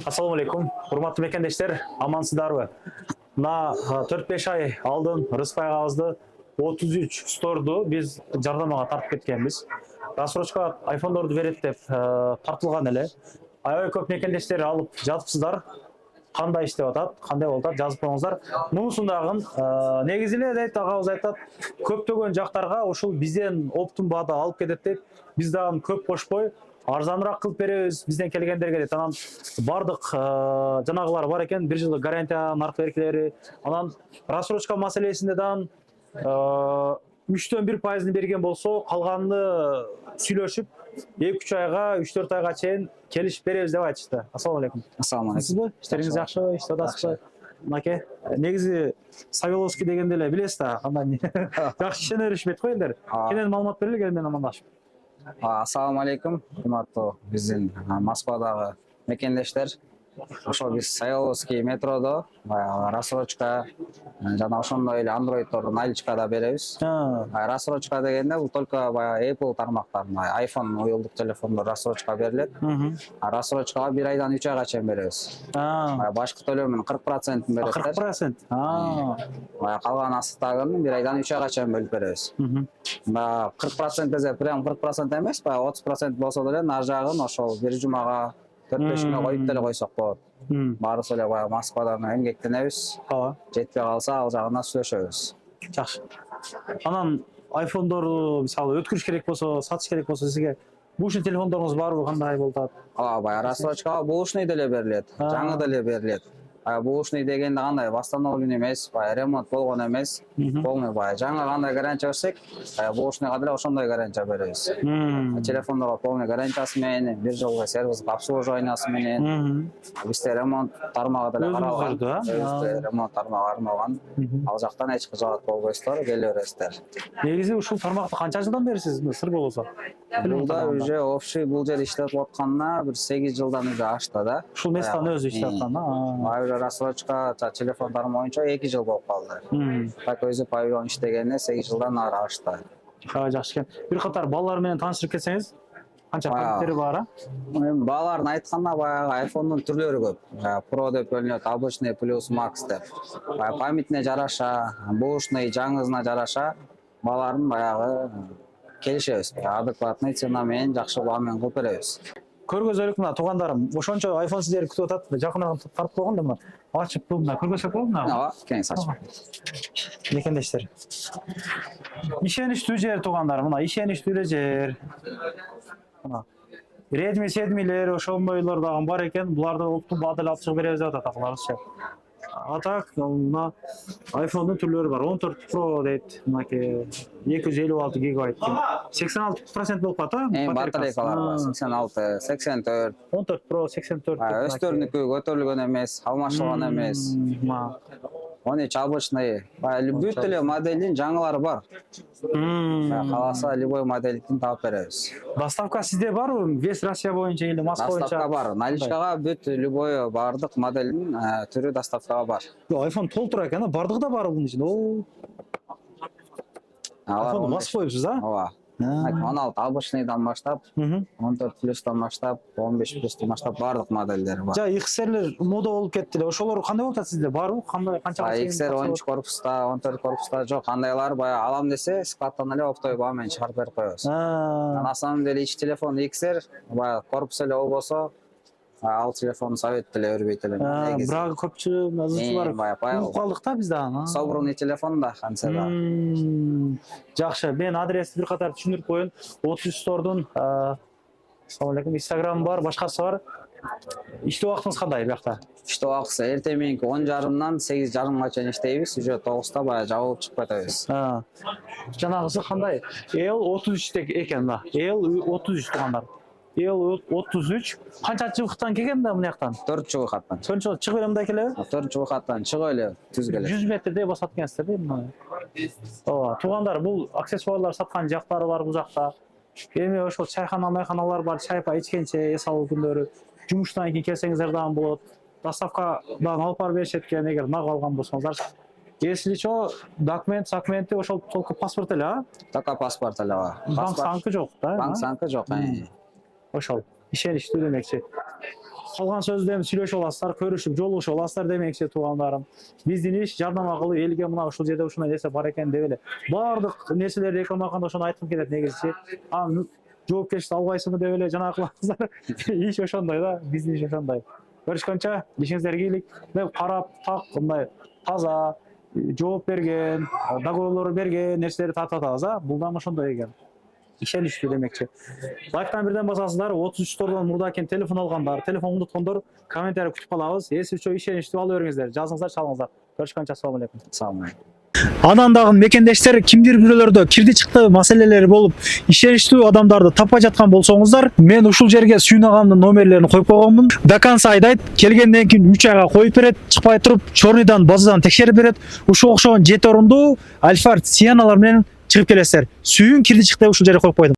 Assalamu alaikum. Урматтуу мекендештер, амансыздарбы? Мына 4-5 ай алдын Рыспай агабызды 33 сторду биз жардамага тартып кеткенбиз. Рассрочка айфондорду берет деп тартылган эле. Аябай көп мекендештер алып жатыпсыздар. Кандай иштеп атат, кандай болуп атат, жазып коюңуздар. Мунусун дагы негизи эле дейт агабыз айтат, көптөгөн жактарга ушул бизден оптун баада алып кетет дейт. Биз дагы көп кошпой арзаныраак кылып беребиз бизден келгендерге дейт. Анан бардык жанагылар бар экен, 1 жылдык гарантия наркы эркелери. Анан рассрочка маселесинде дагы 3-төн 1% берген болсо, калганын сүйлөшүп 2-3 айга, 3-4 айга чейин келишип беребиз деп айтышты. Ассалам алейкум. Ассаламу алейкум. Сизби? Иштериңиз жакшыбы? Иштеп атасызбы? Мынакей, негизи Савеловский дегенде эле билесиз да, кандай жакшы ишене беришпейт го элдер. Кенен маалымат берели, кенен менен амандашып. Ассаламу алейкум, урматтуу биздин Москвадагы мекендештер. Ошо биз Савеловский метродо рассрочка жана ошондой эле андроиддорду наличкада беребиз. Рассрочка дегенде бул только баягы Apple тармактарына, iPhone уюлдук телефондор рассрочка берилет. Рассрочкага 1 айдан 3 айга чейин беребиз. Башкы төлөмүнүн 40% берет. 40%. Калган астыктагын 1 айдан 3 айга чейин бөлүп беребиз. 40% десе прям 40% эмес, баягы 30% болсо деле ар жагын ошол бир жумага 4-5 күнө коюп деле койсок болот. Баарыбыз эле баягы Москвадан эмгектенебиз. Жетпей калса ал жагына сүйлөшөбүз. Жакшы. Анан айфондорду мисалы өткөрүш керек болсо, сатыш керек болсо сизге бушный телефондоруңуз барбы, кандай болуп атат? Баягы рассрочкага бушный деле берилет, жаңы деле берилет. Бушный дегенде кандай восстановлен эмес, баягы ремонт болгон эмес, полный баягы жаңы кандай гарантия берсек, бушныйга деле ошондой гарантия беребиз. Телефондорго полный гарантиясы менен, 1 жылга сервистик обслуживаниясы менен, бизде ремонт тармагы деле каралган. Ремонт тармагы кармалган. Ал жактан эч кыжаат болбойсуздар, келе бересиздер. Негизи ушул тармакты канча жылдан бери сиз сыр болсо? Булда уже общий бул жер иштеп атканына бир 8 жылдан уже ашты да. Ушул местан өзү иштеп аткан. Рассрочка телефон тармагы боюнча 2 жыл болуп калды. Так өзү павильон иштегенине 8 жылдан ары ашты. Жакшы экен. Бир катар балдар менен таанышып кетсеңиз, канча пакеттери бар? Эми балдардын айтканда баягы айфондун түрлөрү көп. Pro деп бөлүнөт, обычный, плюс, max деп. Памятине жараша, бушный, жаңызына жараша балдардын баягы келишебиз. Адекватный цена менен жакшы баа менен кылып беребиз. Көргөзөлүк мына туугандарым, ошончо айфон сиздерди күтүп атат, жакыныраак тартып койгон да мына. Ачып мына көргөзсөк болобу мына? Ооба, кеңиз ачып. Мекендештер. Ишеничтүү жер туугандар, мына ишеничтүү эле жер. Мына Redmi 7-лер, ошондойлор дагы бар экен. Буларды оптун баада алып чыгып беребиз деп атат акыларыбызча. Так, мына айфондун түрлөрү бар. 14 Pro дейт, мынакей 256 гигабайт. 86% болуп калат, батарейкалар бар. 86, 84. 14 Pro 84. Өстөрүнүкү көтөрүлгөн эмес, алмашылган эмес. 13 обычный. Бүт эле моделдин жаңылары бар. Каласа любой моделдин таап беребиз. Доставка сизде барбы? Весь Россия боюнча или Москва боюнча? Доставка бар. Наличкага бүт любой бардык моделдин түрү доставкага бар. Айфон толтура экен, бардыгы да бар бунун ичинде. Айфон басып коюпсуз, а? Ооба. 16 обычныйдан баштап, 14 плюстан баштап, 15 плюстан баштап бардык модельдери бар. XR мода болуп кетти эле. Ошолор кандай болуп атат сизде? Барбы? Кандай канча? XR 13 корпуста, 14 корпуста жок. Кандайлар баягы алам десе, скаттан эле оптой баа менен чыгарып берип коебуз. На самом деле ич телефон XR, баягы корпус эле болбосо, ал телефон совет деле өрбөйт эле. Бирок көпчүлүк жазуучулар угуп калдык да биз дагы. Собранный телефон да канча да. Жакшы, мен адрести бир катар түшүндүрүп коеюн. 33 стордун Assalamu alaikum, Instagram бар, башкасы бар. Иштөө убактыңыз кандай биякта? Иштөө убактысы эртең мененки 10:30-дан 8:30га чейин иштейбиз. Уже 9-та баягы жабылып чыгып кетебиз. Жанагысы кандай? L33 экен да. L33 туугандар. L33 канча жыбыктан келген да мына жактан? 4 жыбыктан. 4 жыл чыгып эле мындай келеби? 4 жыбыктан чыгып эле түз келет. 100 метрдей басат экенсиздер да мына. Ооба, туугандар, бул аксессуарлар саткан жактары бар бул жакта. Эми ошол чайханалар бар, чайпа ичкенче эс алуу күндөрү. Жумуштан кийин келсеңиздер дагы болот. Доставкадан алып барып беришет экен, эгер нак алган болсоңуздар. Если что, документи ошол только паспорт эле, а? Только паспорт эле бар. Банк санкы жок да? Банк санкы жок. Ошол ишеничтүү демекчи. калган сөздү эми сүйлөшүп аласыздар, көрүшүп, жолугушуп аласыздар демекчи туугандарым. Биздин иш жардам кылуу, элге мына ушул жерде ушундай нерсе бар экен деп эле. Баардык нерселерди рекламаканда ошону айткым келет негизичи. Жоопкерчиликти албайсыңбы деп эле жана кыласыздар. Иш ошондой да, биздин иш ошондой. Көрүшкөнчө ишиңиздерге ийгилик. Мен карап, так мындай таза жооп берген, договорлор берген нерселерди тартып атабыз, бул дагы ошондой экен. Ишеничтүү демекчи. Лайктан бирден басасыздар, 33 стордон мурда экен телефон алгандар, телефон унуткондор комментарий күтүп калабыз. Эси үчөө ишеничтүү ала бериңиздер, жазыңыздар, чалыңыздар. Көрүшкөнчө ассалам алейкум. Салам алейкум. Анан дагы мекендештер кимдир бирөөлөрдө кирди чыкты маселелери болуп, ишеничтүү адамдарды таппай жаткан болсоңуздар, мен ушул жерге Сүйүн агамдын номерлерин коюп койгонмун. До конца айдайт, келгенден кийин 3 айга коюп берет, чыкпай туруп, чорныйдан базадан текшерип берет. Ушул окшогон 7 орунду Альфард Сианалар менен чыгып келесиздер. Сүйүн кирди чыкты ушул жерге коюп койдум.